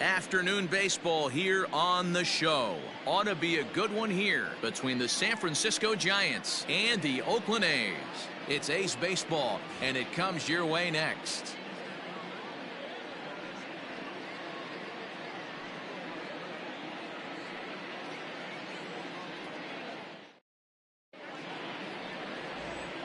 Afternoon baseball here on the show. Ought to be a good one here between the San Francisco Giants and the Oakland A's. It's A's baseball, and it comes your way next.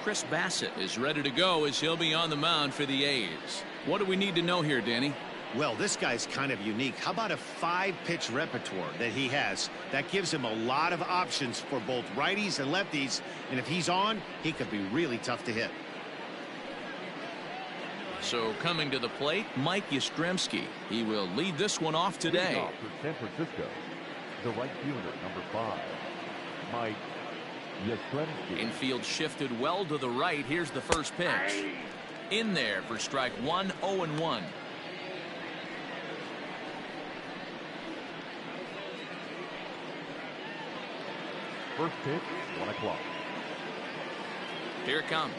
Chris Bassett is ready to go as he'll be on the mound for the A's. What do we need to know here, Danny? Well, this guy's kind of unique. How about a 5-pitch repertoire that he has? That gives him a lot of options for both righties and lefties. And if he's on, he could be really tough to hit. So coming to the plate, Mike Yastremski. He will lead this one off today. For San Francisco, the right fielder, number 5, Mike Yastremski. Infield shifted well to the right. Here's the first pitch. In there for strike 1, 0-1. First pitch, 1 o'clock. Here it comes.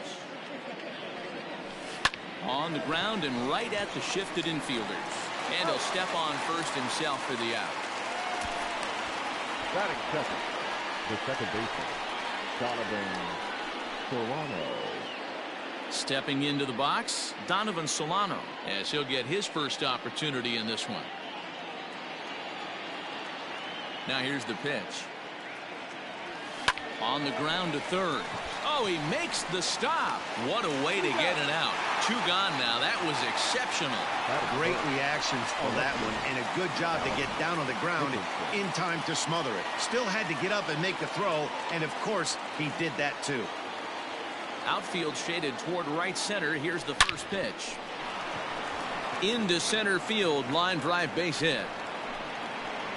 On the ground and right at the shifted infielders. And he'll step on first himself for the out. Batting second, the second baseman, Donovan Solano. Stepping into the box, Donovan Solano, as he'll get his first opportunity in this one. Now here's the pitch. On the ground to third. Oh, he makes the stop. What a way to get it out. 2 gone now. That was exceptional. Great reactions for that one, and a good job to get down on the ground in time to smother it. Still had to get up and make the throw, and of course, he did that too. Outfield shaded toward right center. Here's the first pitch. Into center field, line drive base hit.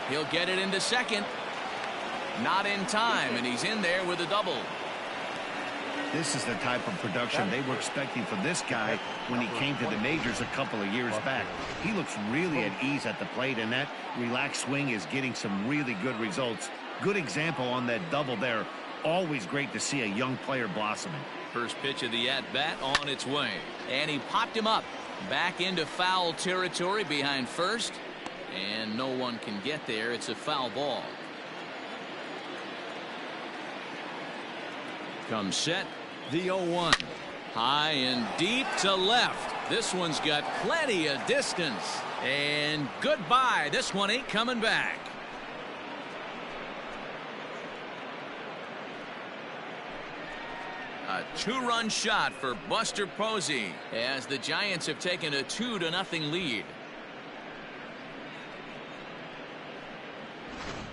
He'll get it into second. Not in time, and he's in there with a double. This is the type of production they were expecting from this guy when he came to the majors a couple of years back. He looks really at ease at the plate, and that relaxed swing is getting some really good results. Good example on that double there. Always great to see a young player blossoming. First pitch of the at-bat on its way. And he popped him up. Back into foul territory behind first. And no one can get there. It's a foul ball. Comes set, the 0-1. High and deep to left. This one's got plenty of distance. And goodbye. This one ain't coming back. A 2-run shot for Buster Posey as the Giants have taken a 2-0 lead.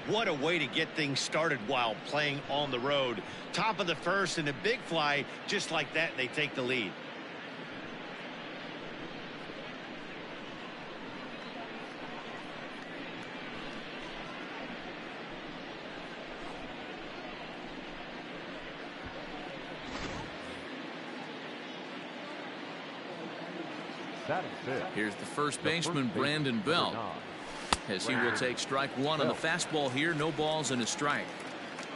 What a way to get things started while playing on the road. Top of the first and a big fly. Just like that, they take the lead. Here's the first baseman, Brandon Belt, as he will take strike 1 on the fastball here. No balls and a strike.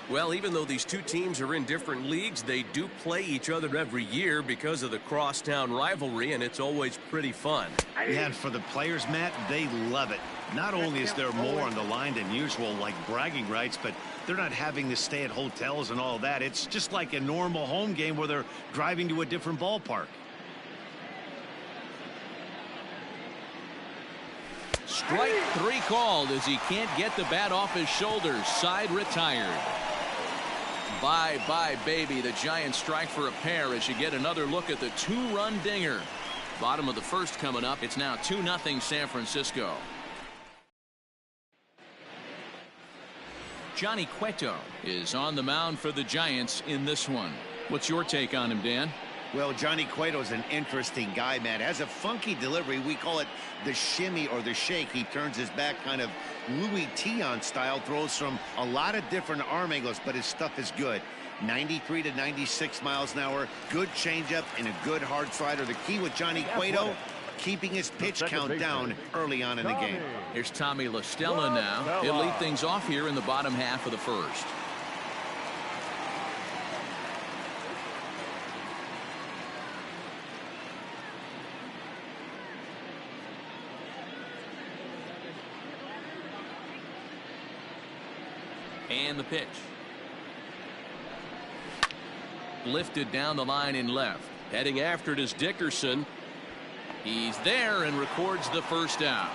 Well, even though these two teams are in different leagues, they do play each other every year because of the crosstown rivalry, and it's always pretty fun. Yeah, and for the players, Matt, they love it. Not only is there more on the line than usual, like bragging rights, but they're not having to stay at hotels and all that. It's just like a normal home game where they're driving to a different ballpark. Strike 3 called as he can't get the bat off his shoulders. Side retired. Bye-bye, baby. The Giants strike for a pair as you get another look at the 2-run dinger. Bottom of the first coming up. It's now 2-0 San Francisco. Johnny Cueto is on the mound for the Giants in this one. What's your take on him, Dan? Well, Johnny Cueto's an interesting guy, man. Has a funky delivery. We call it the shimmy or the shake. He turns his back kind of Louis Tion style, throws from a lot of different arm angles, but his stuff is good. 93 to 96 miles an hour. Good changeup and a good hard slider. The key with Johnny Cueto, keeping his pitch count down early on in the game. Here's Tommy La Stella now. He'll lead things off here in the bottom half of the first. And the pitch. Lifted down the line in left. Heading after it is Dickerson. He's there and records the first down.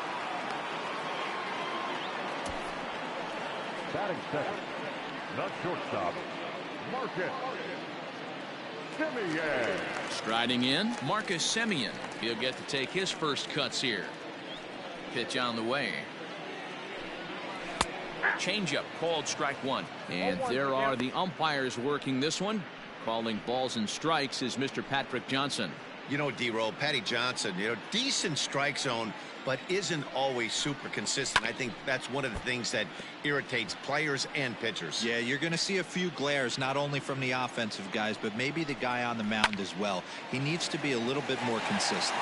Batting second, not shortstop, Marcus Semien. Striding in, Marcus Semien. He'll get to take his first cuts here. Pitch on the way. Changeup called strike one. And there are the umpires working this one. Calling balls and strikes is Mr. Patrick Johnson. You know, D-Roll, Patty Johnson, decent strike zone, but isn't always super consistent. I think that's one of the things that irritates players and pitchers. Yeah, you're going to see a few glares, not only from the offensive guys, but maybe the guy on the mound as well. He needs to be a little bit more consistent.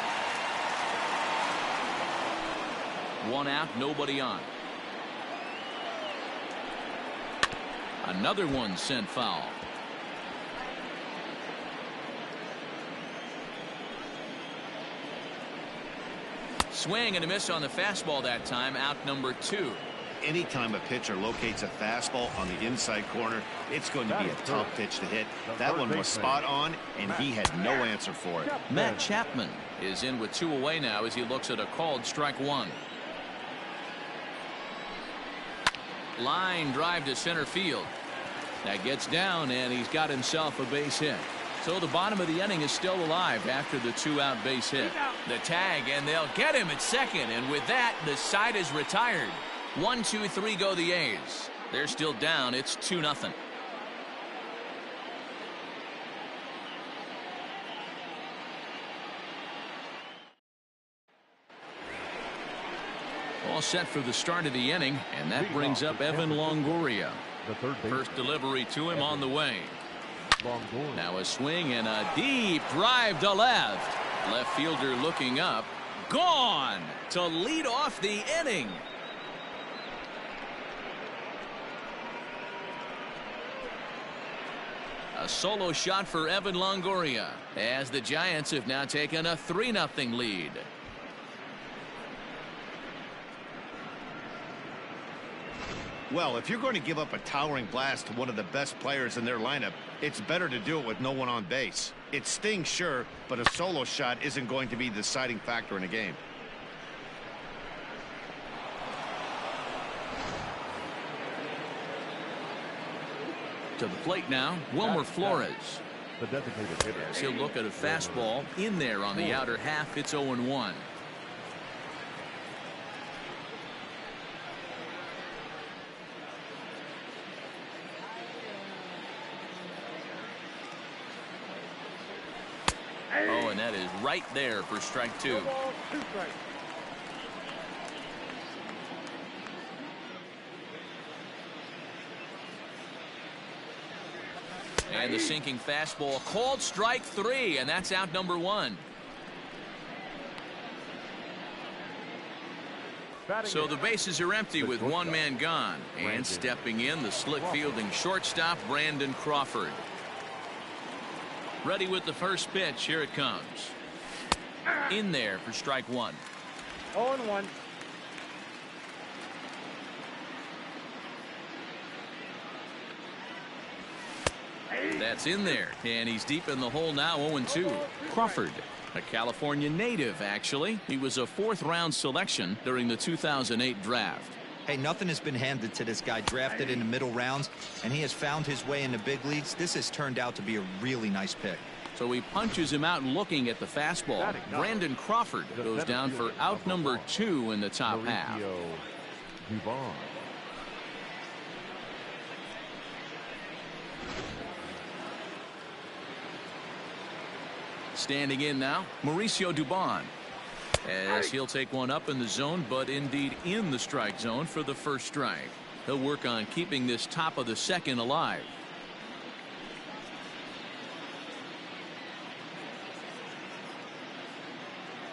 One out, nobody on. Another one sent foul. Swing and a miss on the fastball that time. Out number 2. Anytime a pitcher locates a fastball on the inside corner, it's going to be a tough pitch to hit. That one was spot on, and he had no answer for it. Matt Chapman is in with 2 away now as he looks at a called strike one. Line drive to center field. That gets down, and he's got himself a base hit. So the bottom of the inning is still alive after the 2-out base hit. The tag, and they'll get him at second. And with that, the side is retired. 1, 2, 3 go the A's. They're still down. It's 2-0. All set for the start of the inning, and that brings up Evan Longoria. First delivery to him on the way. Now a swing and a deep drive to left. Left fielder looking up. Gone to lead off the inning. A solo shot for Evan Longoria as the Giants have now taken a 3-0 lead. Well, if you're going to give up a towering blast to one of the best players in their lineup, it's better to do it with no one on base. It stings, sure, but a solo shot isn't going to be the deciding factor in a game. To the plate now, Wilmer Flores. The designated hitter. As he'll look at a fastball in there on the outer half. It's 0-1. Oh, and that is right there for strike 2. And the sinking fastball called strike 3, and that's out number 1. So the bases are empty with one man gone. And stepping in, the slick fielding shortstop, Brandon Crawford. Ready with the first pitch. Here it comes. In there for strike 1. 0-1. That's in there, and he's deep in the hole now. 0-2. Crawford, a California native, actually. He was a 4th-round selection during the 2008 draft. Hey, nothing has been handed to this guy. Drafted in the middle rounds, and he has found his way in the big leagues. This has turned out to be a really nice pick. So he punches him out looking at the fastball. Brandon Crawford goes down for out number 2 in the top half. Standing in now, Mauricio Dubon, as he'll take one up in the zone, but indeed in the strike zone for the first strike. He'll work on keeping this top of the second alive.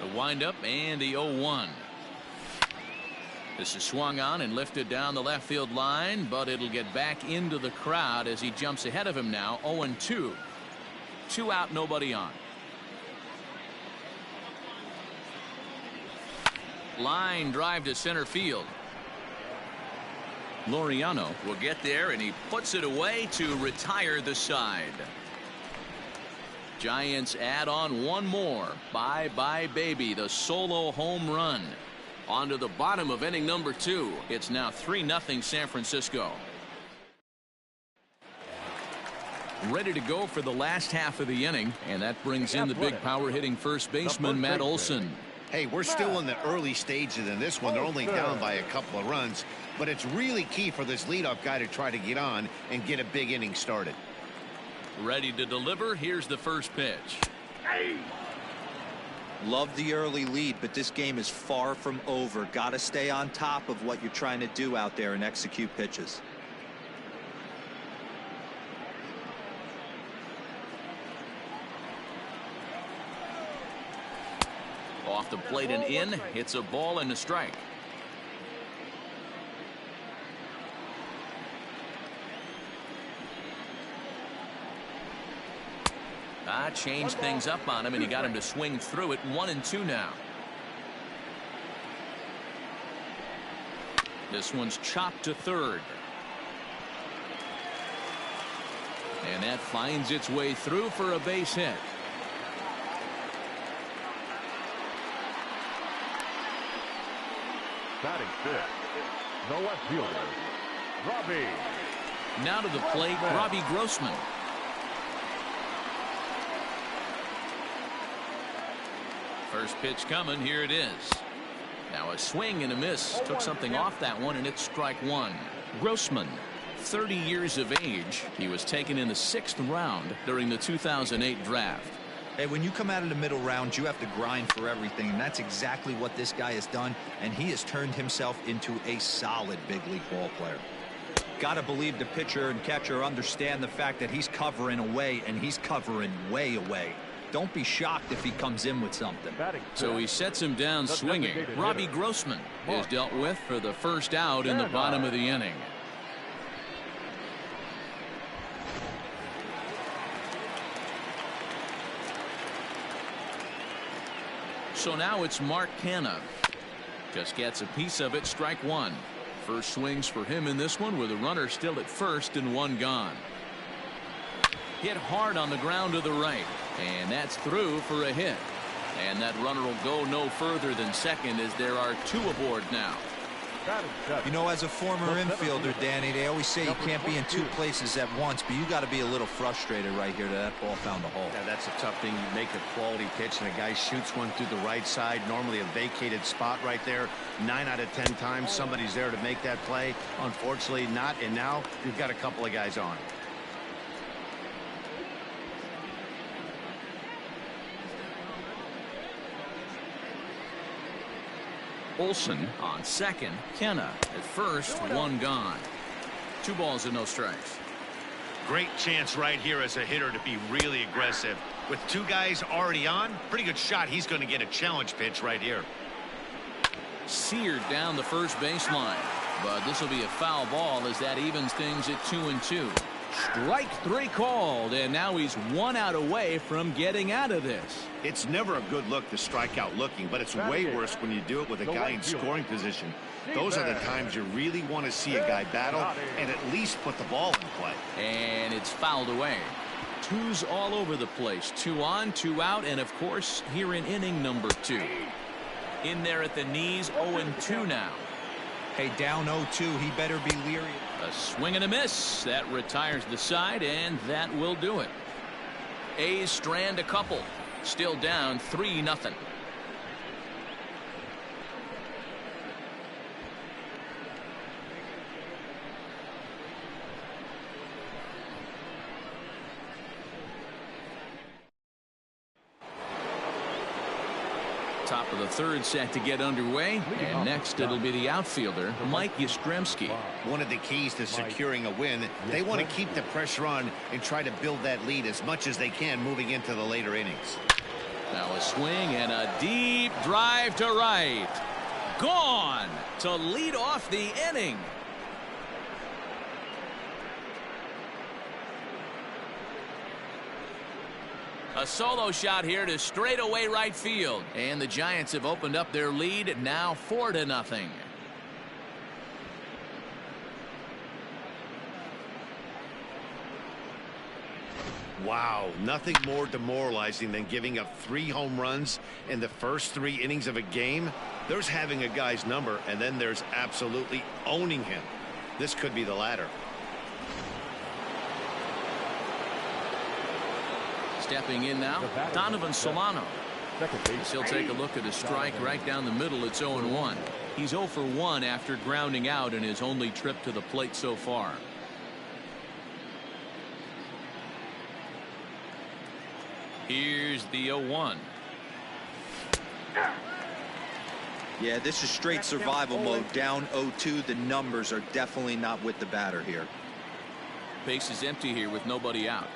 The windup and the 0-1. This is swung on and lifted down the left field line, but it'll get back into the crowd as he jumps ahead of him now. 0-2. 2 out, nobody on. Line drive to center field. Laureano will get there, and he puts it away to retire the side. Giants add on one more. Bye-bye, baby. The solo home run. On to the bottom of inning number 2. It's now 3-0 San Francisco. Ready to go for the last half of the inning, and that brings in the big power-hitting first baseman, Matt Olson. Hey, we're still in the early stages in this one. They're only down by a couple of runs, but it's really key for this leadoff guy to try to get on and get a big inning started. Ready to deliver. Here's the first pitch. Love the early lead, but this game is far from over. Got to stay on top of what you're trying to do out there and execute pitches. Off the plate and in. It's a ball and a strike. Changed things up on him, and he got him to swing through it. 1-2 now. This one's chopped to third. And that finds its way through for a base hit. Batting fifth, the left fielder, Robbie. Now to the plate, Robbie Grossman. First pitch coming. Here it is. Now a swing and a miss. Took something off that one, and it's strike one. Grossman, 30 years of age. He was taken in the 6th round during the 2008 draft. Hey, when you come out of the middle round, you have to grind for everything, and that's exactly what this guy has done, and he has turned himself into a solid big league ball player. Got to believe the pitcher and catcher understand the fact that he's covering away, and he's covering way away. Don't be shocked if he comes in with something. So he sets him down swinging. Robbie Grossman is dealt with for the first out in the bottom of the inning. So now it's Mark Canha. Just gets a piece of it. Strike one. First swings for him in this one with a runner still at first and one gone. Hit hard on the ground to the right, and that's through for a hit. And that runner will go no further than second as there are two aboard now. You know, as a former infielder, Danny, they always say you can't be in two places at once, but you got to be a little frustrated right here that ball found the hole. Yeah, that's a tough thing. You make a quality pitch and a guy shoots one through the right side, normally a vacated spot right there. 9 out of 10 times somebody's there to make that play. Unfortunately not, and now you've got a couple of guys on. Olson on second. Canha at first. One gone. 2 balls and no strikes. Great chance right here as a hitter to be really aggressive. With 2 guys already on, pretty good shot. He's going to get a challenge pitch right here. Seared down the first baseline, but this will be a foul ball as that evens things at 2-2. Strike 3 called, and now he's 1 out away from getting out of this. It's never a good look to strike out looking, but it's way worse when you do it with a guy in scoring position. Those are the times you really want to see a guy battle and at least put the ball in play. And it's fouled away. 2's all over the place. 2 on, 2 out, and of course here in inning number 2. In there at the knees, 0-2 now. Hey, down 0-2, he better be leery. A swing and a miss. That retires the side, and that will do it. A's strand a couple. Still down 3-0. Top of the 3rd set to get underway, and next it'll be the outfielder, Mike Yastremski. One of the keys to securing a win, they want to keep the pressure on and try to build that lead as much as they can moving into the later innings. Now a swing and a deep drive to right. Gone to lead off the inning. A solo shot here to straightaway right field. And the Giants have opened up their lead now 4-0. Wow, nothing more demoralizing than giving up 3 home runs in the first 3 innings of a game. There's having a guy's number, and then there's absolutely owning him. This could be the latter. Stepping in now, Donovan Solano. He'll take a look at a strike right down the middle. It's 0-1. He's 0 for 1 after grounding out in his only trip to the plate so far. Here's the 0-1. Yeah, this is straight survival mode. Down 0-2. The numbers are definitely not with the batter here. Base is empty here with nobody out.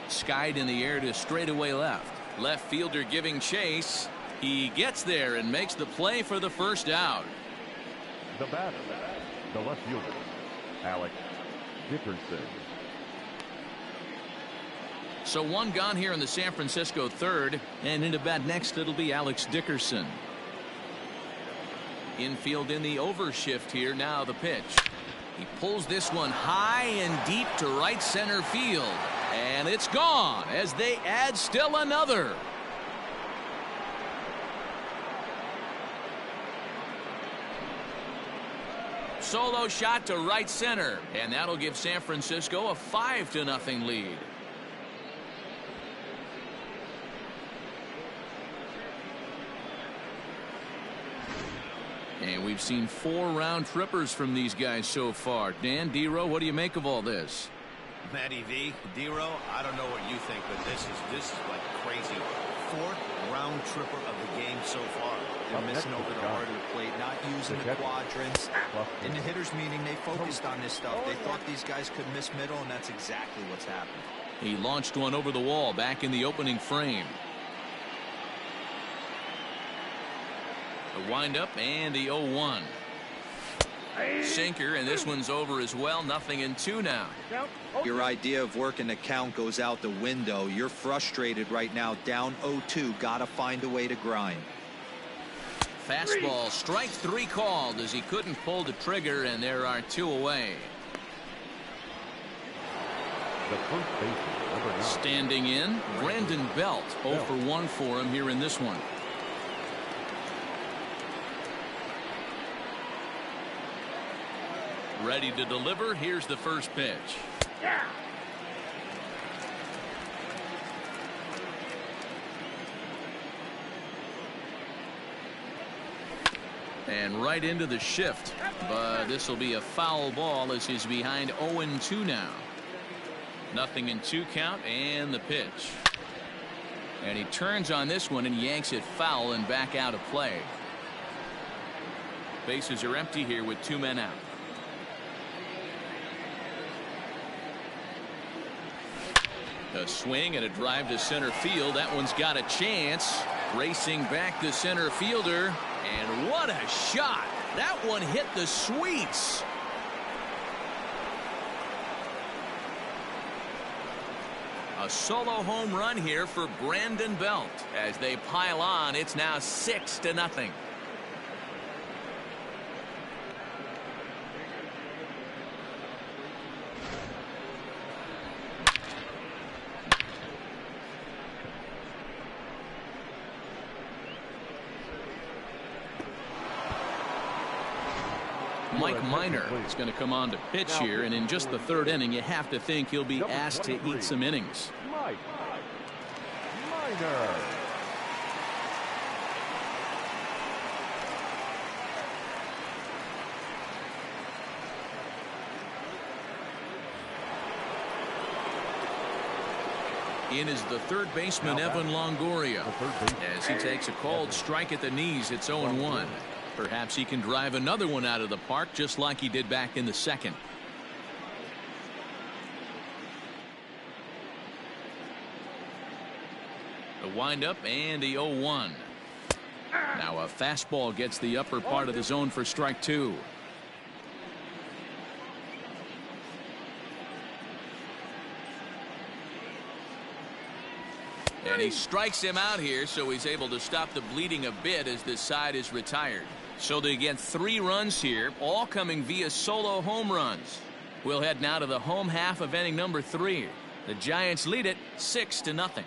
Skied in the air to straightaway left. Left fielder giving chase. He gets there and makes the play for the first out. The batter, the left fielder, Dickerson. So 1 gone here in the San Francisco third, and into bat next it'll be Alex Dickerson. Infield in the overshift here. Now the pitch. He pulls this one high and deep to right center field, and it's gone as they add still another. Solo shot to right center, and that'll give San Francisco a 5-0 lead. And we've seen 4 round trippers from these guys so far. Dan, D-Row, what do you make of all this? Matty V, D-Row, I don't know what you think, but this is like crazy. 4th round tripper of the game so far. They're missing over the heart of the plate, not using the quadrants. In the hitters meeting, they focused on this stuff. They thought these guys could miss middle, and that's exactly what's happened. He launched one over the wall back in the opening frame. The windup and the 0-1. Sinker, and this one's over as well. 0-2 now. Your idea of working the count goes out the window. You're frustrated right now. Down 0-2. Gotta find a way to grind. Fastball, strike 3 called as he couldn't pull the trigger, and there are 2 away. The first baseman, number 9. Standing in, Brandon Belt. 0 for 1 for him here in this one. Ready to deliver. Here's the first pitch. And right into the shift, but this will be a foul ball as he's behind 0-2 now. 0-2 count, and the pitch. And he turns on this one and yanks it foul and back out of play. Bases are empty here with 2 men out. A swing and a drive to center field. That one's got a chance. Racing back to center fielder. And what a shot. That one hit the sweets. A solo home run here for Brandon Belt. As they pile on, it's now 6-0. Mike Minor is going to come on to pitch here, and in just the 3rd inning, you have to think he'll be asked to eat some innings. Mike Minor. In is the 3rd baseman, Evan Longoria, as he takes a called strike at the knees. It's 0-1. Perhaps he can drive another one out of the park just like he did back in the 2nd. The windup and the 0-1. Now a fastball gets the upper part of the zone for strike 2. And he strikes him out here, so he's able to stop the bleeding a bit as this side is retired. So they get 3 runs here, all coming via solo home runs. We'll head now to the home half of inning number 3. The Giants lead it 6-0.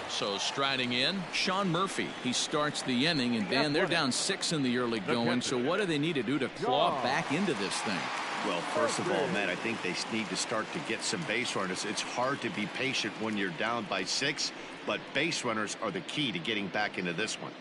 So striding in, Sean Murphy. He starts the inning, and Dan, they're down 6 in the early going. So what do they need to do to claw back into this thing? Well, first of all, Matt, I think they need to start to get some base runners. It's hard to be patient when you're down by 6, but base runners are the key to getting back into this one.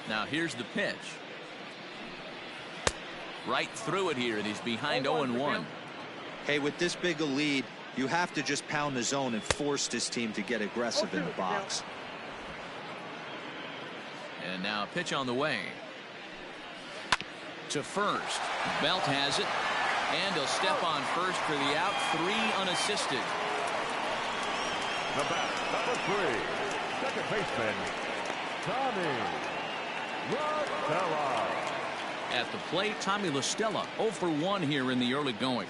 Now here's the pitch. Right through it here, and he's behind 0-1. Hey, with this big a lead, you have to just pound the zone and force this team to get aggressive in the box. And now a pitch on the way. To first. Belt has it. And he'll step on first for the out. 3 unassisted. The batter, number 3, second baseman, Tommy LaStella. At the plate, Tommy LaStella 0 for 1 here in the early going.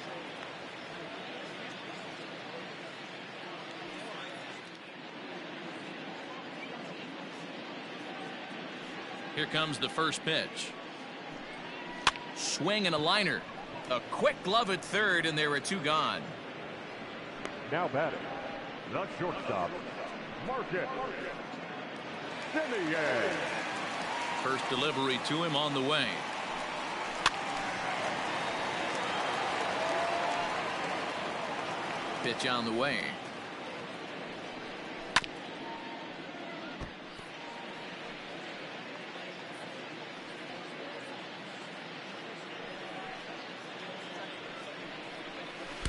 Here comes the first pitch. Swing and a liner. A quick glove at third, and there are 2 gone. Now batting, the shortstop, Marcus Semien. First delivery to him on the way. Pitch on the way.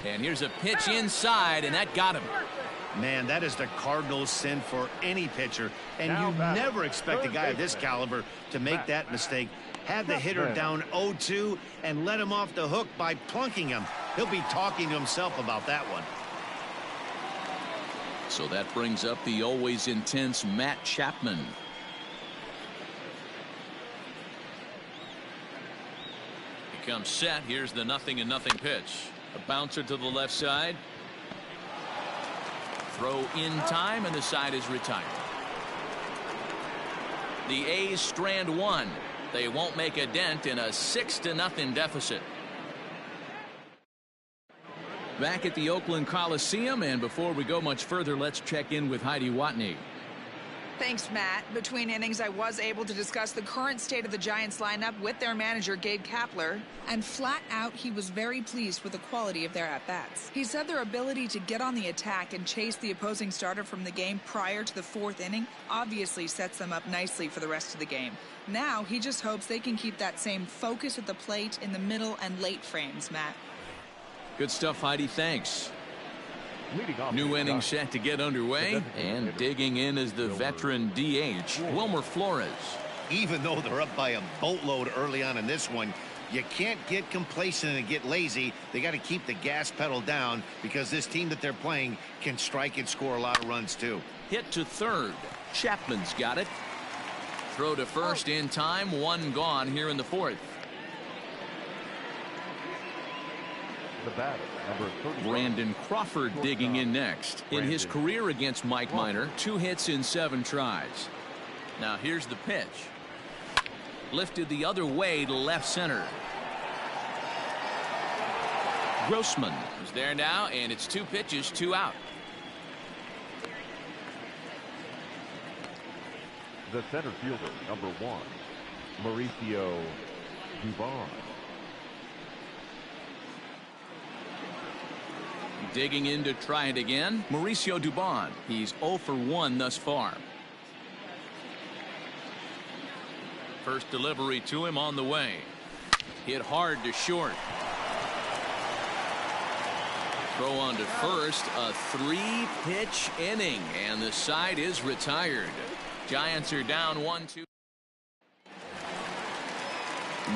And here's a pitch inside, and that got him. Man, that is the Cardinals' sin for any pitcher, and Now you batter, never expect a guy of this caliber to make that mistake. Had the hitter down 0-2 and let him off the hook by plunking him. He'll be talking to himself about that one. So that brings up the always intense Matt Chapman. He comes set. Here's the 0-0 pitch. A bouncer to the left side. Throw in time, and the side is retired. The A's strand one. They won't make a dent in a 6-0 deficit. Back at the Oakland Coliseum, and before we go much further, let's check in with Heidi Watney. Thanks, Matt. Between innings, I was able to discuss the current state of the Giants lineup with their manager, Gabe Kapler, and flat out, he was very pleased with the quality of their at-bats. He said their ability to get on the attack and chase the opposing starter from the game prior to the 4th inning obviously sets them up nicely for the rest of the game. Now, he just hopes they can keep that same focus at the plate in the middle and late frames, Matt. Good stuff, Heidi. Thanks. New inning set to get underway, and digging in is the veteran DH, Wilmer Flores. Even though they're up by a boatload early on in this one, you can't get complacent and get lazy. They got to keep the gas pedal down because this team that they're playing can strike and score a lot of runs too. Hit to third. Chapman's got it. Throw to first in time. One gone here in the 4th. The batter, number 30. Brandon Crawford digging in next. In his career against Mike Minor, 2 hits in 7 tries. Now here's the pitch. Lifted the other way to left center. Grossman is there now, and it's 2 pitches, 2 out. The center fielder, number 1, Mauricio Dubon. Digging in to try it again, Mauricio Dubon. He's 0 for 1 thus far. First delivery to him on the way. Hit hard to short. Throw on to first. A 3-pitch inning, and the side is retired. Giants are down 1-2.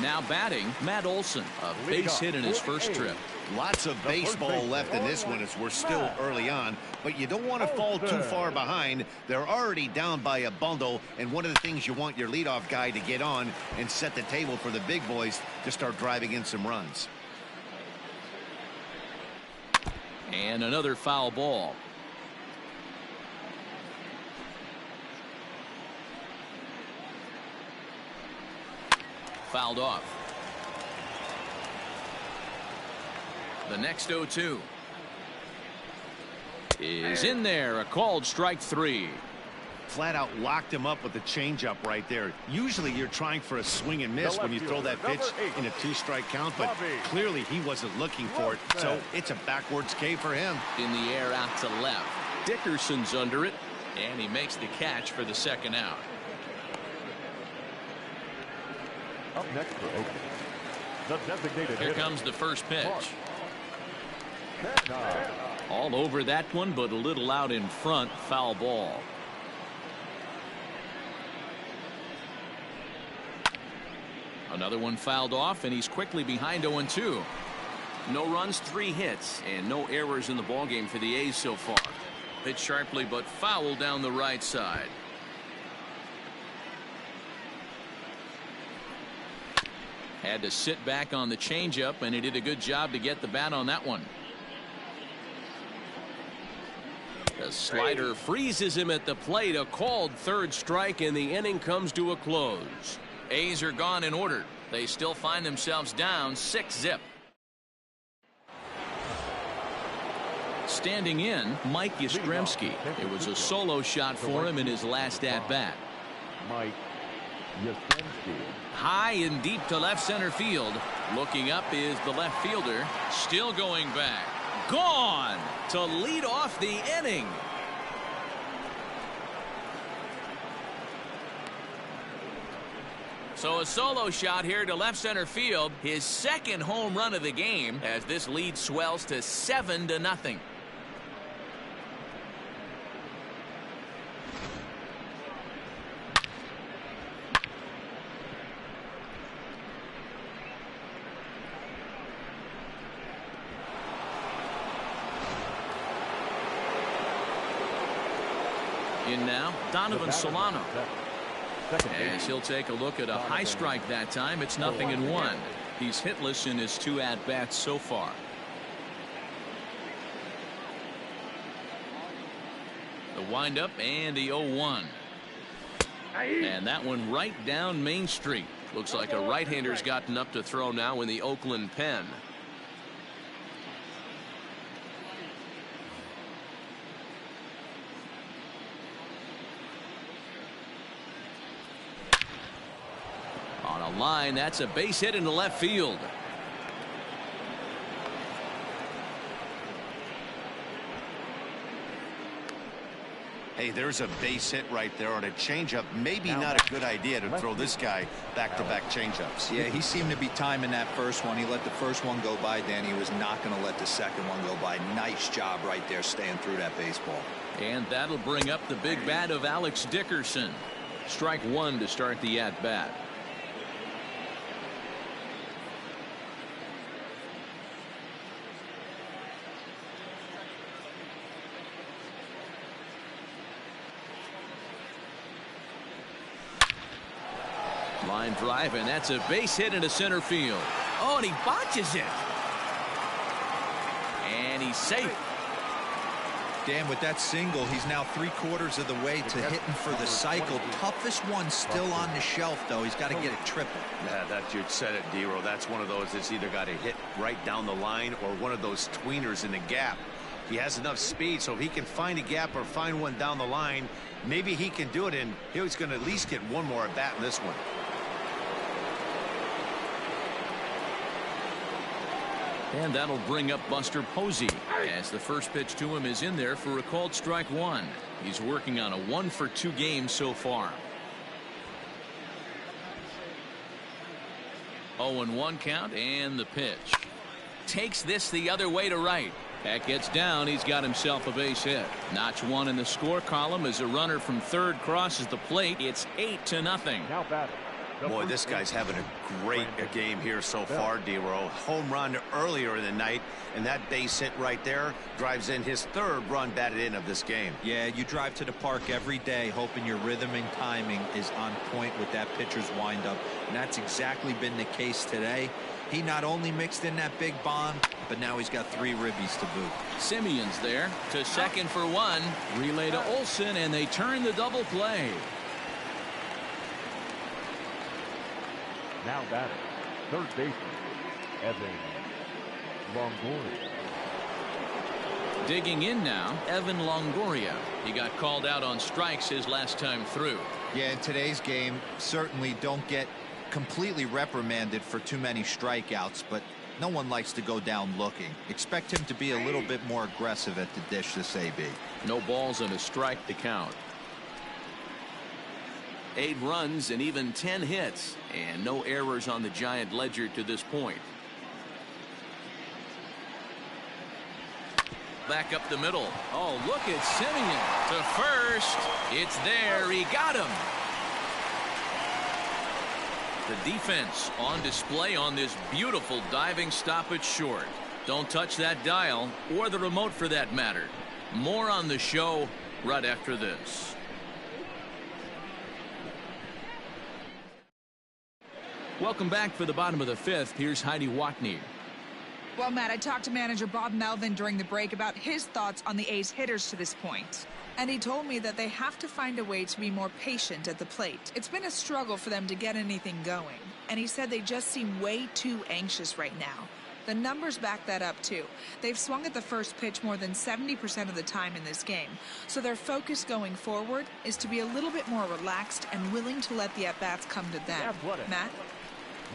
Now batting, Matt Olson, a base hit in his first trip. Lots of baseball left in this one as we're still early on, but you don't want to fall too far behind. They're already down by a bundle, and one of the things you want your leadoff guy to get on and set the table for the big boys to start driving in some runs. And another foul ball. Fouled off. The next 0-2 is in there. A called strike 3. Flat out locked him up with the changeup right there. Usually you're trying for a swing and miss when you throw that pitch in a 2-strike count, but clearly he wasn't looking for it, so it's a backwards K for him. In the air out to left. Dickerson's under it, and he makes the catch for the 2nd out. Up next for Oakland, the designated Here hitter. comes the first pitch. All over that one, but a little out in front. Foul ball. Another one fouled off, and he's quickly behind 0-2. No runs, 3 hits, and no errors in the ballgame for the A's so far. Hit sharply, but foul down the right side. Had to sit back on the changeup, and he did a good job to get the bat on that one. The slider freezes him at the plate. A called 3rd strike, and the inning comes to a close. A's are gone in order. They still find themselves down 6-0. Standing in, Mike Yastremski. It was a solo shot for him in his last at-bat. Mike Yastremski. High and deep to left center field. Looking up is the left fielder. Still going back. Gone to lead off the inning. So a solo shot here to left center field. His 2nd home run of the game as this lead swells to 7-0. In now, Donovan Solano. As he'll take a look at a high strike that time. It's 0-1. He's hitless in his 2 at-bats so far. windup and the 0-1. And that one right down Main Street. Looks like a right-hander's gotten up to throw now in the Oakland pen. On a line, that's a base hit into left field. Hey, there's a base hit right there on a changeup. Maybe not a good idea to throw this guy back-to-back changeups. Yeah, he seemed to be timing that first one. He let the first one go by. Then he was not going to let the second one go by. Nice job right there staying through that baseball. And that'll bring up the big bat of Alex Dickerson. Strike one to start the at-bat. Line drive, and that's a base hit into center field. Oh, and he botches it. And he's safe. Dan, with that single, he's now 3/4 of the way to hitting for the cycle. Toughest one still on the shelf, though. He's got to get it triple. Yeah, that's, you said it, D-Row. That's one of those that's either got to hit right down the line or one of those tweeners in the gap. He has enough speed, so if he can find a gap or find one down the line, maybe he can do it, and he's going to at least get one more at bat in this one. And that'll bring up Buster Posey as the first pitch to him is in there for a called strike one. He's working on a 1-for-2 game so far. 0-1 count, and the pitch. Takes this the other way to right. That gets down. He's got himself a base hit. Notch one in the score column as a runner from third crosses the plate. It's 8-0. Now batting. Boy, this guy's having a great game here so far, D-Row. Home run earlier in the night, and that base hit right there drives in his third run batted in of this game. Yeah, you drive to the park every day hoping your rhythm and timing is on point with that pitcher's windup, and that's exactly been the case today. He not only mixed in that big bomb, but now he's got 3 ribbies to boot. Simeon's there to second for one. Relay to Olsen, and they turn the double play. Now batting. Third baseman, Evan Longoria. Digging in now, Evan Longoria. He got called out on strikes his last time through. Yeah, in today's game, certainly don't get completely reprimanded for too many strikeouts, but no one likes to go down looking. Expect him to be a little bit more aggressive at the dish this AB. No balls and a strike to count. 8 runs and even 10 hits, and no errors on the Giant ledger to this point. Back up the middle. Oh, look at Simeon to first. It's there. He got him. The defense on display on this beautiful diving stop at short. Don't touch that dial, or the remote for that matter. More on the show right after this. Welcome back for the bottom of the 5th. Here's Heidi Watney. Well, Matt, I talked to manager Bob Melvin during the break about his thoughts on the A's hitters to this point. And he told me that they have to find a way to be more patient at the plate. It's been a struggle for them to get anything going. And he said they just seem way too anxious right now. The numbers back that up, too. They've swung at the first pitch more than 70% of the time in this game. So their focus going forward is to be a little bit more relaxed and willing to let the at-bats come to them. Matt?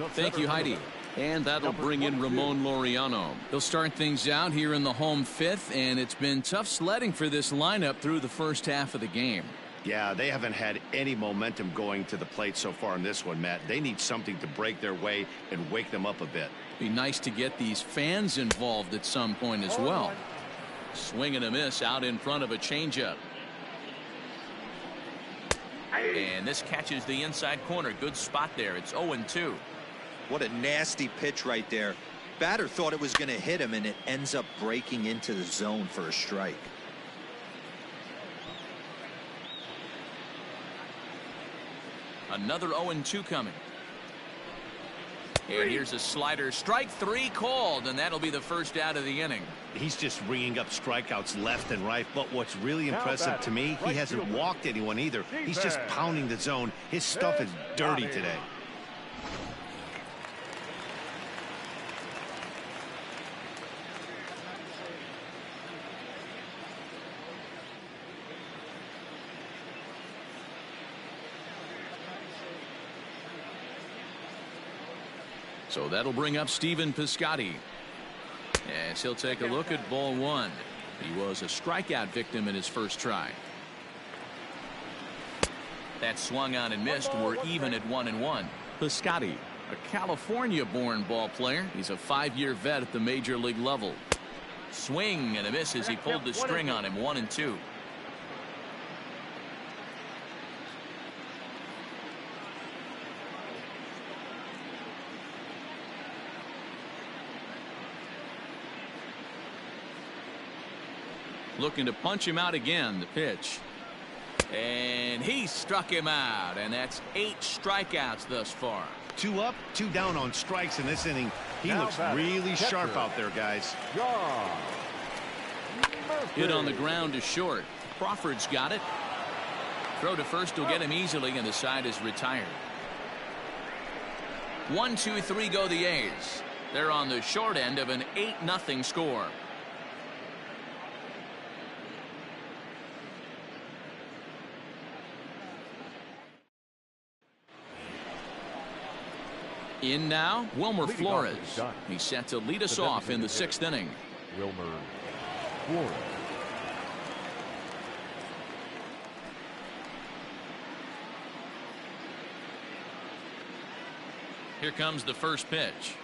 Thank you, Heidi. And that'll bring in Ramon Laureano. He'll start things out here in the home 5th, and it's been tough sledding for this lineup through the first half of the game. Yeah, they haven't had any momentum going to the plate so far in this one, Matt. They need something to break their way and wake them up a bit. Be nice to get these fans involved at some point as well. Swing and a miss out in front of a changeup. And this catches the inside corner. Good spot there. It's 0-2. What a nasty pitch right there. Batter thought it was going to hit him, and it ends up breaking into the zone for a strike. Another 0-2 coming. And here's a slider. Strike 3 called, and that'll be the first out of the inning. He's just ringing up strikeouts left and right, but what's really impressive to me, he hasn't walked anyone either. He's just pounding the zone. His stuff is dirty today. So that'll bring up Stephen Piscotty. As he'll take a look at ball 1. He was a strikeout victim in his first try. That swung on and missed. We're even at 1-1. Piscotti, a California-born ball player. He's a 5-year vet at the major league level. Swing and a miss as he pulled the string on him. 1-2. Looking to punch him out again. The pitch. And he struck him out. And that's 8 strikeouts thus far. 2 up, 2 down on strikes in this inning. He looks really sharp out there, guys. Hit on the ground to short. Crawford's got it. Throw to first will get him easily, and the side is retired. 1, 2, 3 go the A's. They're on the short end of an 8-0 score. In now, Wilmer Flores. He's set to lead us off in the 6th inning. Wilmer Flores. Here comes the first pitch.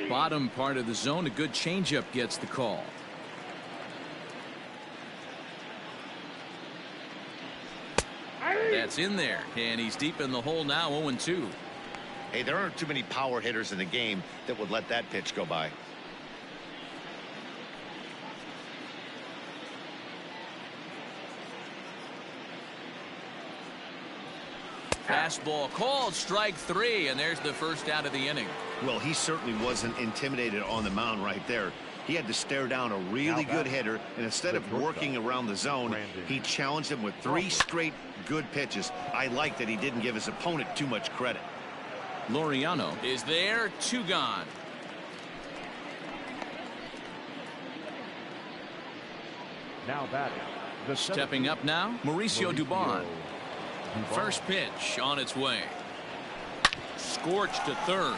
Bottom part of the zone. A good changeup gets the call. That's in there, and he's deep in the hole now. 0-2. Hey, there aren't too many power hitters in the game that would let that pitch go by. Fastball called, strike 3, and there's the first out of the inning. Well, he certainly wasn't intimidated on the mound right there. He had to stare down a really good hitter, and instead of working around the zone, he challenged him with 3 straight good pitches. I like that he didn't give his opponent too much credit. Laureano is there. 2 gone. Now batting. Stepping up now, Mauricio Dubon. First pitch on its way. Scorched to third.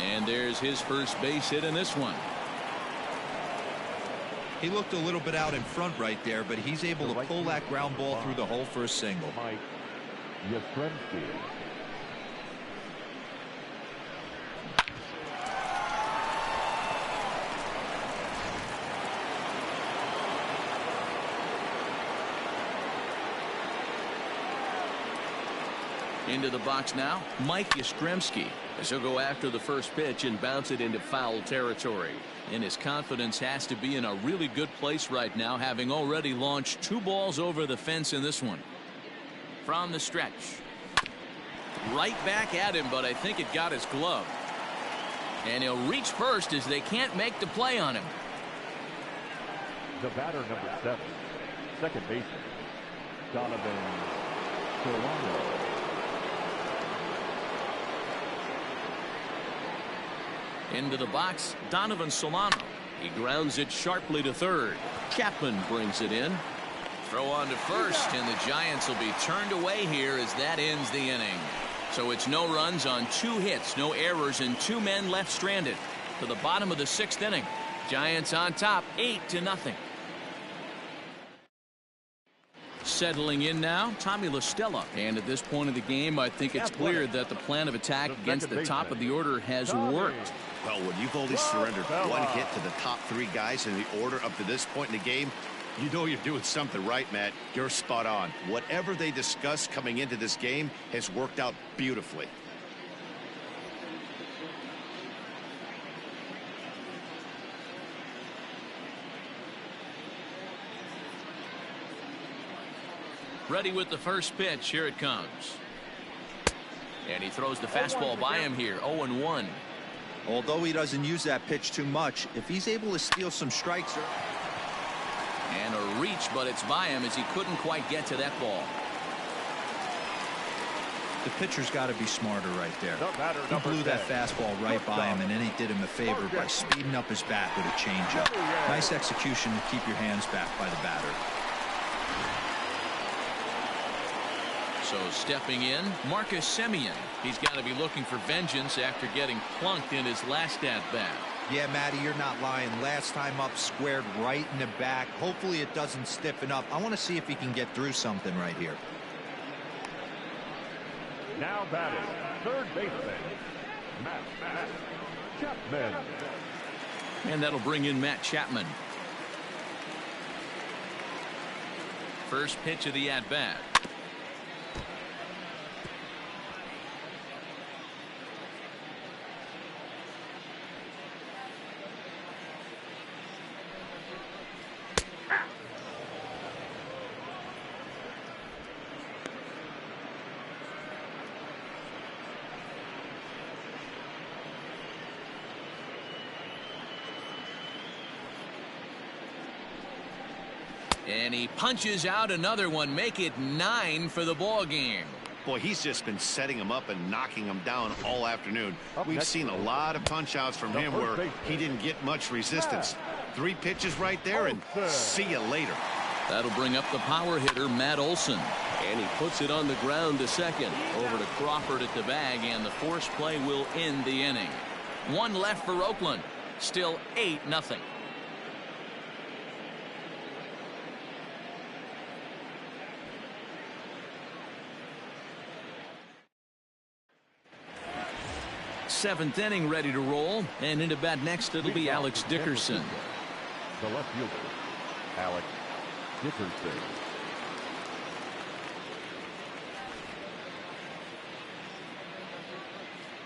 And there's his first base hit in this one. He looked a little bit out in front right there, but he's able to pull that ground ball through the hole for a single. Yastremski. Into the box now, Mike Yastremski, as he'll go after the first pitch and bounce it into foul territory. And his confidence has to be in a really good place right now, having already launched 2 balls over the fence in this one. From the stretch. Right back at him, but I think it got his glove. And he'll reach first as they can't make the play on him. The batter, number 7, second baseman, Donovan Solano. Into the box, Donovan Solano. He grounds it sharply to third. Chapman brings it in. Throw on to first, and the Giants will be turned away here as that ends the inning. So it's no runs on 2 hits, no errors, and 2 men left stranded. To the bottom of the 6th inning. Giants on top, 8-0. Settling in now, Tommy La Stella. And at this point of the game, I think it's clear that the plan of attack against the top of the order has worked. Well, when you've only surrendered 1 hit to the top 3 guys in the order up to this point in the game, you know you're doing something right, Matt. You're spot on. Whatever they discussed coming into this game has worked out beautifully. Ready with the first pitch. Here it comes. And he throws the fastball by him here. 0-1. Although he doesn't use that pitch too much, if he's able to steal some strikes. And a reach, but it's by him as he couldn't quite get to that ball. The pitcher's got to be smarter right there. He blew that fastball right by him, and then he did him a favor by speeding up his bat with a changeup. Nice execution to keep your hands back by the batter. So stepping in, Marcus Semien. He's got to be looking for vengeance after getting plunked in his last at-bat. Yeah, Matty, you're not lying. Last time up, squared right in the back. Hopefully it doesn't stiffen up. I want to see if he can get through something right here. Now batting, third baseman, Matt Chapman. And that'll bring in Matt Chapman. First pitch of the at-bat. And he punches out another one. Make it 9 for the ball game. Boy, he's just been setting him up and knocking him down all afternoon. We've seen a lot of punch outs from him where he didn't get much resistance. 3 pitches right there, and see you later. That'll bring up the power hitter, Matt Olson. And he puts it on the ground to second. Over to Crawford at the bag, and the force play will end the inning. 1 left for Oakland. Still 8-0. Seventh inning ready to roll, and into bat next it'll be Alex Dickerson. The left fielder, Alex Dickerson.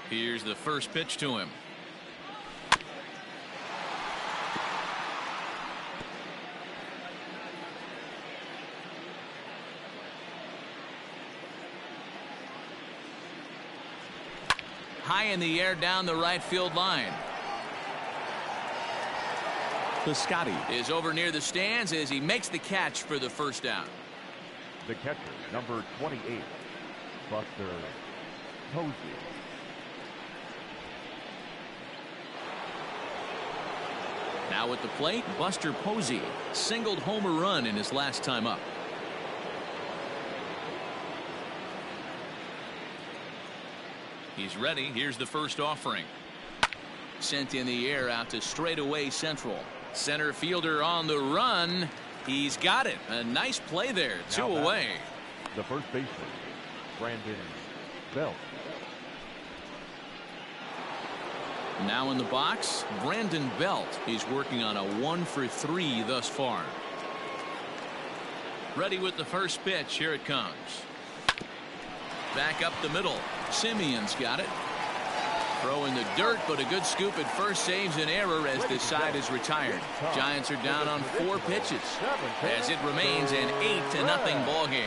Here's the first pitch to him. High in the air down the right field line. Piscotti is over near the stands as he makes the catch for the first down. The catcher, number 28, Buster Posey. Now at the plate, Buster Posey singled home a run in his last time up. He's ready. Here's the first offering. Sent in the air out to straightaway central. Center fielder on the run. He's got it. A nice play there. 2 away. The first baseman, Brandon Belt. Now in the box, Brandon Belt. He's working on a 1-for-3 thus far. Ready with the first pitch. Here it comes. Back up the middle. Semien's got it. Throw in the dirt, but a good scoop at first saves an error as this side is retired. Giants are down on 4 pitches as it remains an 8-0 ball game.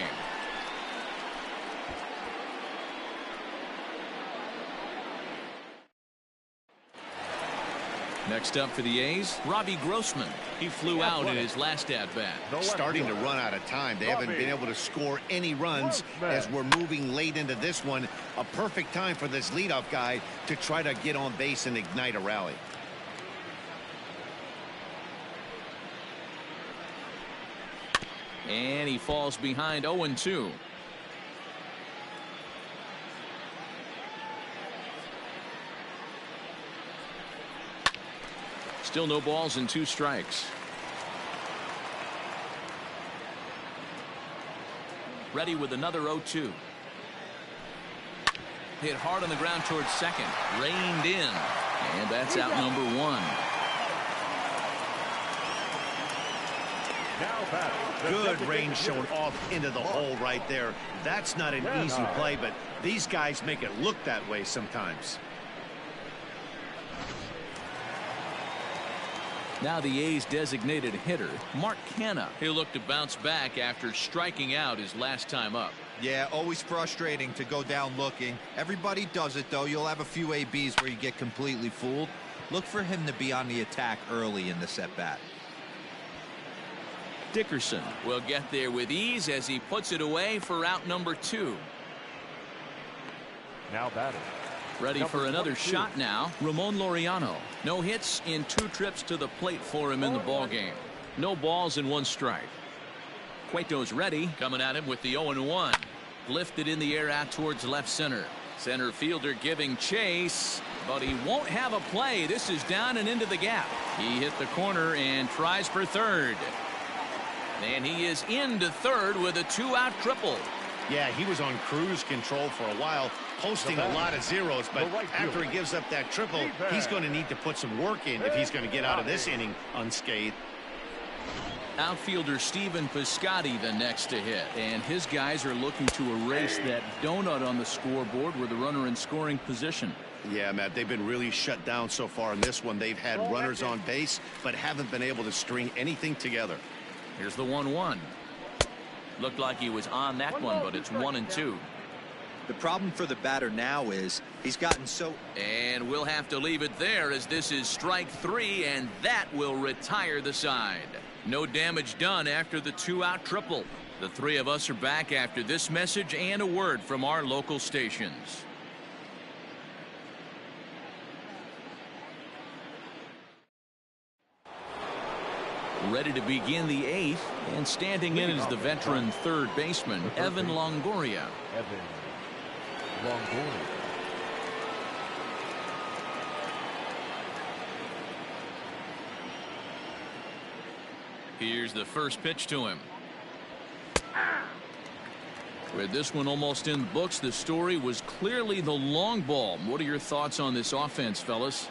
Next up for the A's, Robbie Grossman. He flew out in his last at-bat. Starting to run out of time. They haven't been able to score any runs as we're moving late into this one. A perfect time for this leadoff guy to try to get on base and ignite a rally. And he falls behind 0-2. Still no balls and 2 strikes. Ready with another 0-2. Hit hard on the ground towards second. Reined in. And that's out number 1. Good range shown off into the hole right there. That's not an easy play, but these guys make it look that way sometimes. Now the A's designated hitter, Mark Canha. He'll look to bounce back after striking out his last time up. Yeah, always frustrating to go down looking. Everybody does it, though. You'll have a few ABs where you get completely fooled. Look for him to be on the attack early in the set-bat. Dickerson will get there with ease as he puts it away for out number 2. Now batting. Ready for another shot now. Ramon Laureano. No hits in 2 trips to the plate for him in the ballgame. No balls and 1 strike. Cueto's ready. Coming at him with the 0-1. Lifted in the air out towards left center. Center fielder giving chase, but he won't have a play. This is down and into the gap. He hit the corner and tries for third. And he is into third with a 2-out triple. Yeah, he was on cruise control for a while, posting a lot of zeros, but after he gives up that triple, he's going to need to put some work in if he's going to get out of this inning unscathed. Outfielder Steven Piscotti the next to hit, and his guys are looking to erase that donut on the scoreboard with the runner in scoring position. Yeah, Matt, they've been really shut down so far in this one. They've had runners on base, but haven't been able to string anything together. Here's the 1-1. Looked like he was on that one, but it's 1-2. The problem for the batter now is he's gotten so... And we'll have to leave it there as this is strike 3, and that will retire the side. No damage done after the 2-out triple. The 3 of us are back after this message and a word from our local stations. Ready to begin the 8th, and standing in is the veteran third baseman, Evan Longoria. Evan Longoria. Here's the first pitch to him. With this one almost in the books, the story was clearly the long ball. What are your thoughts on this offense, fellas?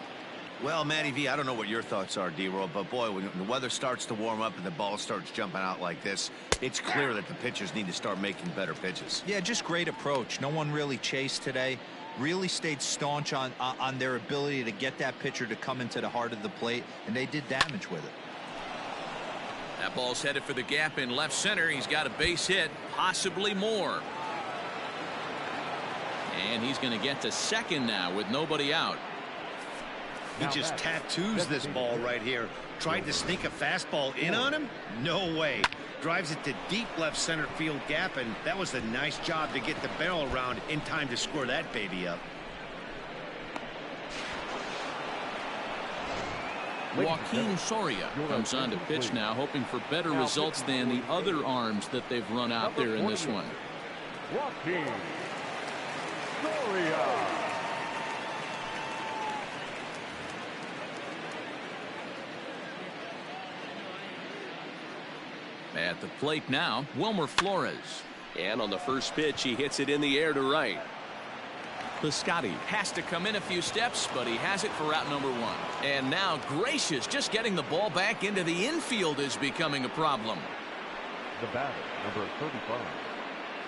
Well, Matty V, I don't know what your thoughts are, D-Roll, but boy, when the weather starts to warm up and the ball starts jumping out like this, it's clear that the pitchers need to start making better pitches. Yeah, just great approach. No one really chased today. Really stayed staunch on their ability to get that pitcher to come into the heart of the plate, and they did damage with it. That ball's headed for the gap in left center. He's got a base hit, possibly more. And he's going to get to second now with nobody out. He just tattoos this ball right here. Tried to sneak a fastball in on him? No way. Drives it to deep left center field gap, and that was a nice job to get the barrel around in time to score that baby up. Joaquin Soria comes on to pitch now, hoping for better results than the other arms that they've run out there in this one. Joaquin Soria. At the plate now, Wilmer Flores. And on the first pitch, he hits it in the air to right. Piscotti has to come in a few steps, but he has it for out number 1. And now Gracious, just getting the ball back into the infield is becoming a problem. The batter, number 35,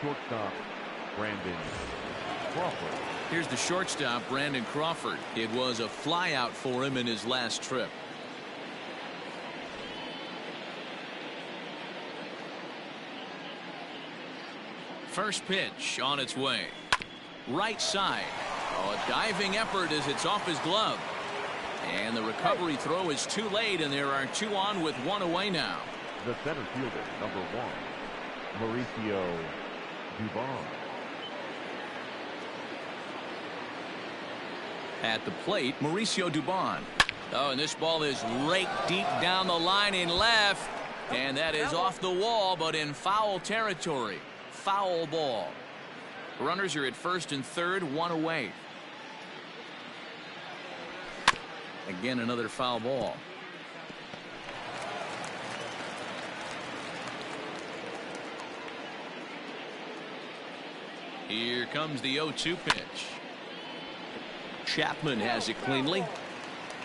shortstop, Brandon Crawford. Here's the shortstop, Brandon Crawford. It was a flyout for him in his last trip. First pitch on its way. Right side. Oh, a diving effort as it's off his glove. And the recovery throw is too late, and there are 2 on with 1 away now. The center fielder, number 1, Mauricio Dubon. At the plate, Mauricio Dubon. Oh, and this ball is raked deep down the line in left. And that is off the wall, but in foul territory. Foul ball. Runners are at first and third, 1 away. Again, another foul ball. Here comes the 0-2 pitch. Chapman has it cleanly.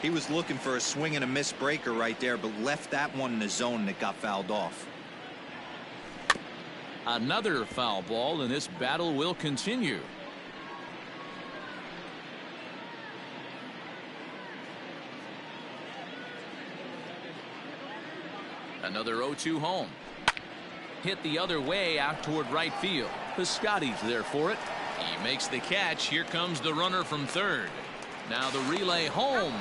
He was looking for a swing and a miss breaker right there, but left that one in the zone that got fouled off. Another foul ball, and this battle will continue. Another 0-2 home. Hit the other way out toward right field. Piscotty's there for it. He makes the catch. Here comes the runner from third. Now the relay home.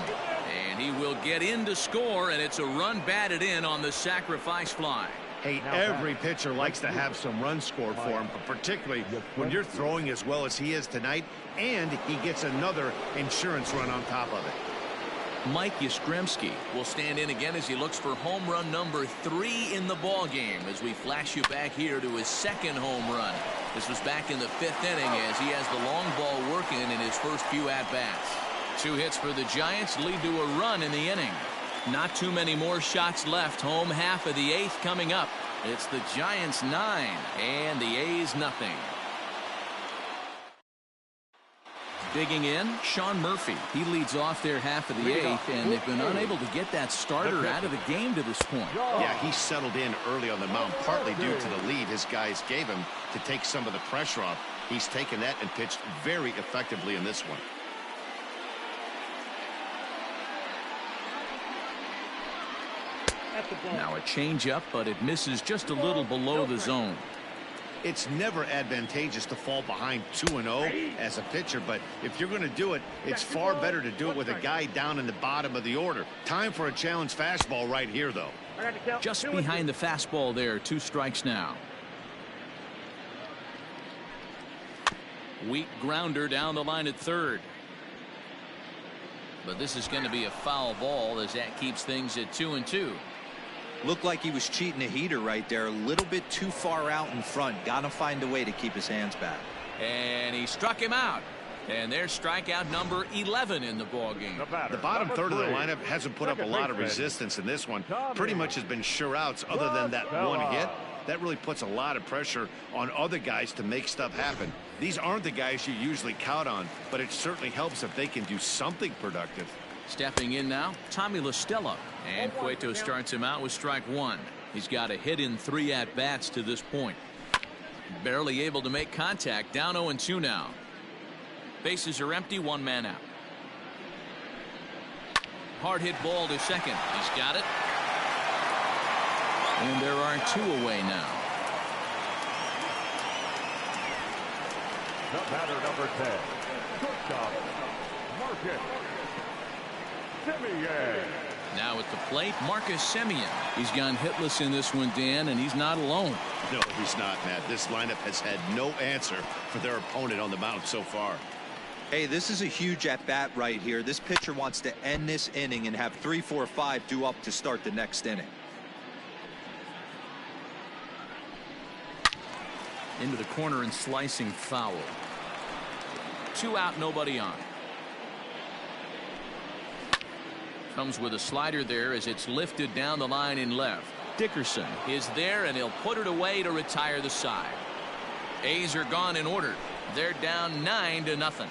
And he will get in to score, and it's a run batted in on the sacrifice fly. Hey, every pitcher likes to have some runs scored for him, but particularly when you're throwing as well as he is tonight, and he gets another insurance run on top of it. Mike Yastremski will stand in again as he looks for home run number 3 in the ball game as we flash you back here to his second home run. This was back in the 5th inning as he has the long ball working in his first few at-bats. 2 hits for the Giants lead to a run in the inning. Not too many more shots left. Home half of the 8th coming up. It's the Giants 9 and the A's nothing. Digging in, Sean Murphy. He leads off their half of the 8th, and they've been unable to get that starter out of the game to this point. Yeah, he settled in early on the mound, partly due to the lead his guys gave him to take some of the pressure off. He's taken that and pitched very effectively in this one. Now a changeup, but it misses just a little below the zone. It's never advantageous to fall behind 2-0 as a pitcher, but if you're going to do it, it's far better to do it with a guy down in the bottom of the order. Time for a challenge fastball right here, though. Just behind the fastball there, 2 strikes now. Weak grounder down the line at third. But this is going to be a foul ball as that keeps things at 2-2. Looked like he was cheating a heater right there. A little bit too far out in front. Got to find a way to keep his hands back. And he struck him out. And there's strikeout number 11 in the ballgame. The bottom third of the lineup hasn't put up a lot of resistance in this one. Pretty much has been sure outs other than that one hit. That really puts a lot of pressure on other guys to make stuff happen. These aren't the guys you usually count on, but it certainly helps if they can do something productive. Stepping in now, Tommy La Stella. And Cueto starts him out with strike 1. He's got a hit in 3 at-bats to this point. Barely able to make contact. Down 0-2 now. Bases are empty, 1 man out. Hard hit ball to second. He's got it. And there are 2 away now. The batter, number 10. Shortstop, Marcus Semien. Now at the plate, Marcus Semien. He's gone hitless in this one, Dan, and he's not alone. No, he's not, Matt. This lineup has had no answer for their opponent on the mound so far. Hey, this is a huge at-bat right here. This pitcher wants to end this inning and have 3, 4, 5 due up to start the next inning. Into the corner and slicing foul. 2 out, nobody on. Comes with a slider there as it's lifted down the line in left. Dickerson is there, and he'll put it away to retire the side. A's are gone in order. They're down 9-0.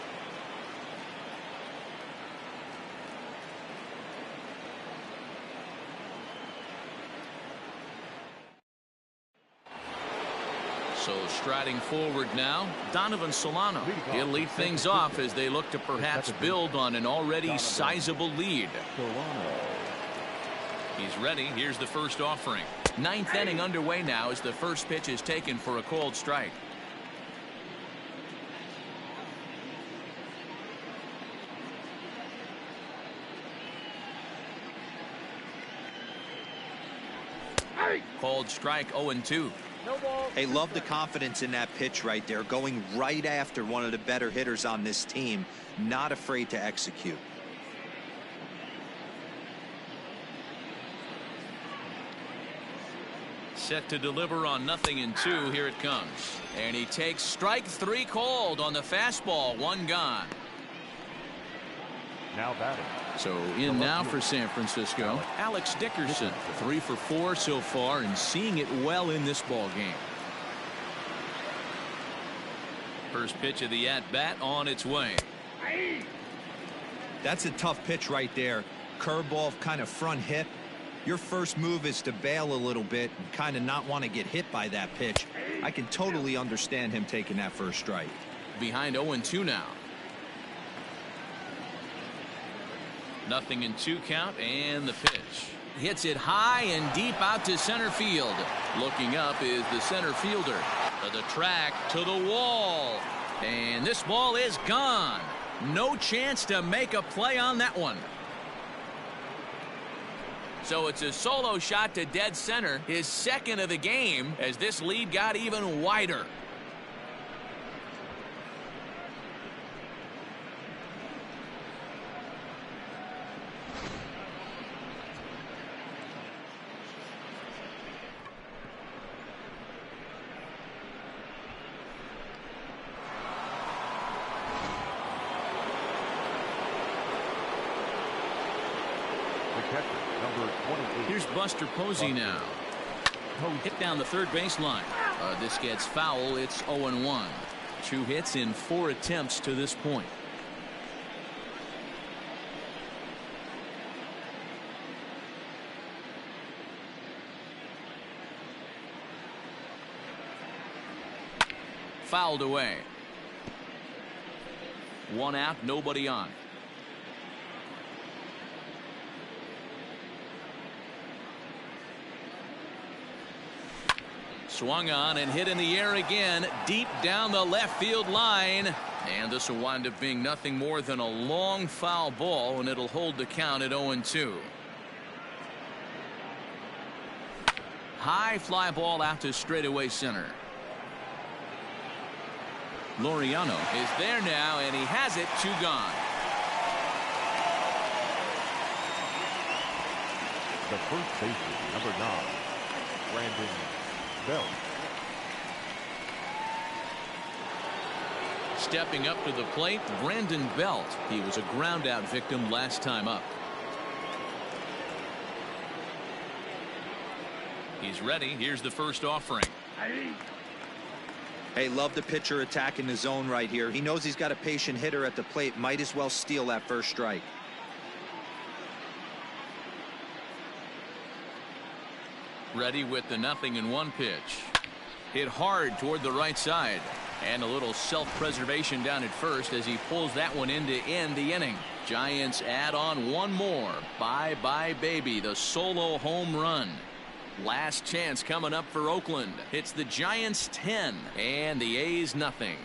So striding forward now, Donovan Solano. He'll lead things off as they look to perhaps build on an already sizable lead. He's ready. Here's the first offering. 9th inning underway now as the first pitch is taken for a called strike. Called strike, 0-2. Hey, love the confidence in that pitch right there, going right after one of the better hitters on this team, not afraid to execute. Set to deliver on 0-2. Here it comes, and he takes strike 3 called on the fastball. 1 gone. Now batting. So in now for San Francisco, Alex Dickerson. 3 for 4 so far and seeing it well in this ball game. First pitch of the at-bat on its way. That's a tough pitch right there. Curveball, kind of front hip. Your first move is to bail a little bit and kind of not want to get hit by that pitch. I can totally understand him taking that first strike. Behind 0-2 now. 0-2 count, and the pitch. Hits it high and deep out to center field. Looking up is the center fielder. To the track, to the wall. And this ball is gone. No chance to make a play on that one. So it's a solo shot to dead center, his second of the game, as this lead got even wider. Here's Buster Posey now. Hit down the third baseline. This gets foul. It's 0-1. 2 hits in 4 attempts to this point. Fouled away. 1 out, nobody on. Swung on and hit in the air again, deep down the left field line. And this will wind up being nothing more than a long foul ball, and it'll hold the count at 0-2. High fly ball out to straightaway center. Laureano is there now, and he has it. 2 gone. The first baseman, number 9, Brandon Belt. Stepping up to the plate, Brandon Belt. He was a ground out victim last time up. He's ready. Here's the first offering. Hey, love the pitcher attacking the zone right here. He knows he's got a patient hitter at the plate. Might as well steal that first strike. Ready with the 0-1 pitch. Hit hard toward the right side. And a little self-preservation down at first as he pulls that one in to end the inning. Giants add on one more. Bye-bye, baby. The solo home run. Last chance coming up for Oakland. It's the Giants 10 and the A's nothing.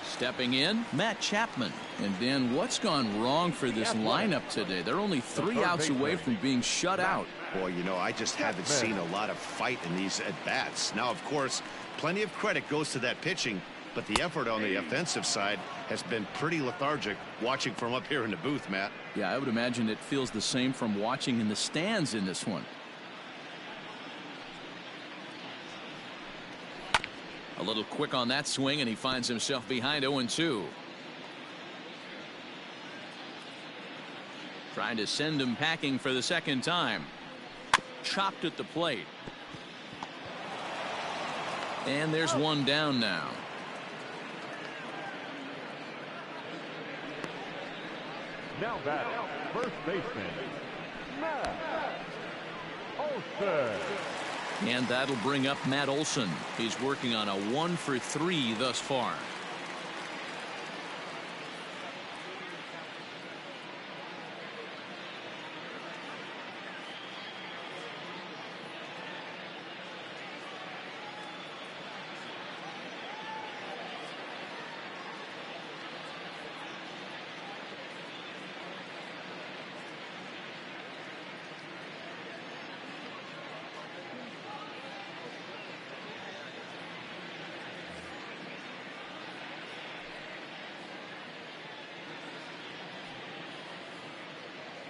Stepping in, Matt Chapman. And Dan, what's gone wrong for this lineup today? They're only 3 outs away from being shut out. Boy, you know, I just haven't seen a lot of fight in these at-bats. Now, of course, plenty of credit goes to that pitching, but the effort on the offensive side has been pretty lethargic watching from up here in the booth, Matt. Yeah, I would imagine it feels the same from watching in the stands in this one. A little quick on that swing, and he finds himself behind 0-2. Trying to send him packing for the second time. Chopped at the plate. And there's one down now. Now back, first baseman, Matt Olson. And that'll bring up Matt Olson. He's working on a 1 for 3 thus far.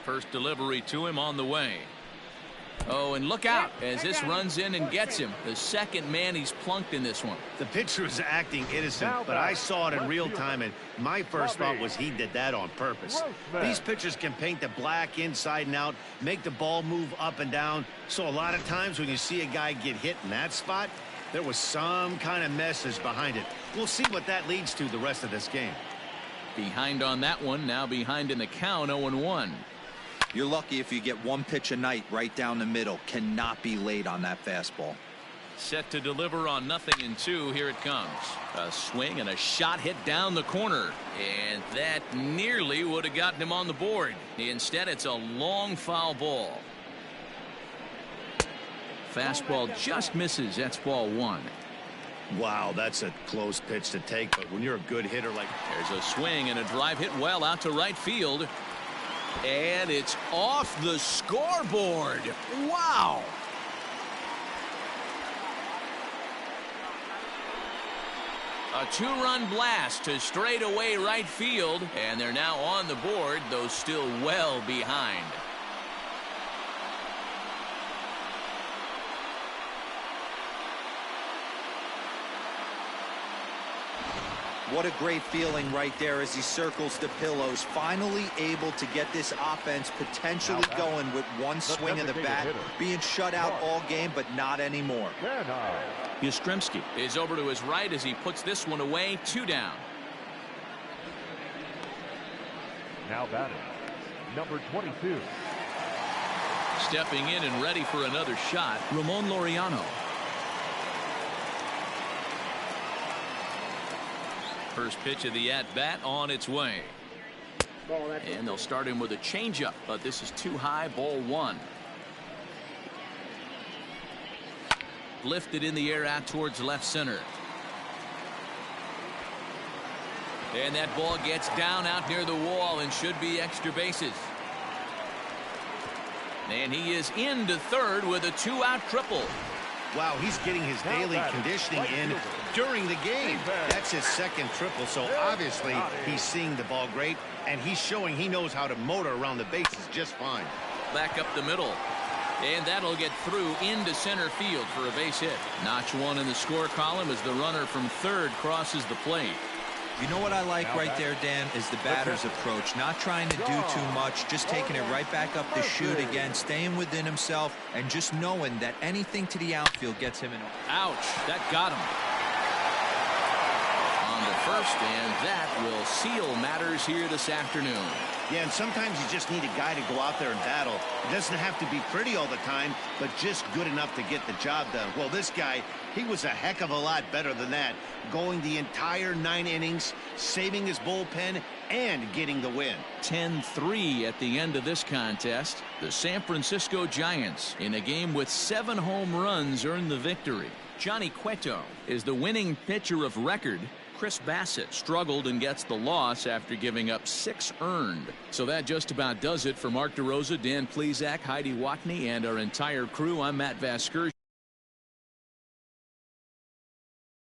First delivery to him on the way. Oh, and look out as this runs in and gets him. The second man he's plunked in this one. The pitcher is acting innocent, but I saw it in real time, and my first thought was he did that on purpose. These pitchers can paint the black inside and out, make the ball move up and down. So a lot of times when you see a guy get hit in that spot, there was some kind of message behind it. We'll see what that leads to the rest of this game. Behind on that one, now behind in the count, 0-1. You're lucky if you get one pitch a night right down the middle. Cannot be late on that fastball. Set to deliver on 0-2. Here it comes. A swing and a shot hit down the corner. And that nearly would have gotten him on the board. Instead, it's a long foul ball. Fastball just misses. That's ball 1. Wow, that's a close pitch to take, but when you're a good hitter like... There's a swing and a drive hit well out to right field. And it's off the scoreboard. Wow. A 2-run blast to straightaway right field, and they're now on the board, though still well behind. What a great feeling right there as he circles the pillows, finally able to get this offense potentially going with one swing of the bat, being shut out all game, but not anymore. Yastremski is over to his right as he puts this one away. 2 down. Now batting, number 22. Stepping in and ready for another shot, Ramon Laureano. First pitch of the at-bat on its way. And they'll start him with a changeup, but this is too high. Ball 1. Lifted in the air out towards left center. And that ball gets down out near the wall and should be extra bases. And he is into third with a 2-out triple. Wow, he's getting his daily conditioning in during the game. That's his second triple, so obviously he's seeing the ball great, and he's showing he knows how to motor around the bases just fine. Back up the middle. And that'll get through into center field for a base hit. Notch 1 in the score column as the runner from third crosses the plate. You know what I like right there, Dan, is the batter's approach. Not trying to do too much, just taking it right back up the chute again, staying within himself, and just knowing that anything to the outfield gets him in. Ouch, that got him. On to first, and that will seal matters here this afternoon. Yeah, and sometimes you just need a guy to go out there and battle. It doesn't have to be pretty all the time, but just good enough to get the job done. Well, this guy, he was a heck of a lot better than that, going the entire 9 innings, saving his bullpen, and getting the win. 10-3 at the end of this contest. The San Francisco Giants, in a game with 7 home runs, earned the victory. Johnny Cueto is the winning pitcher of record. Chris Bassett struggled and gets the loss after giving up 6 earned. So that just about does it for Mark DeRosa, Dan Plesac, Heidi Watney, and our entire crew. I'm Matt Vasgersian.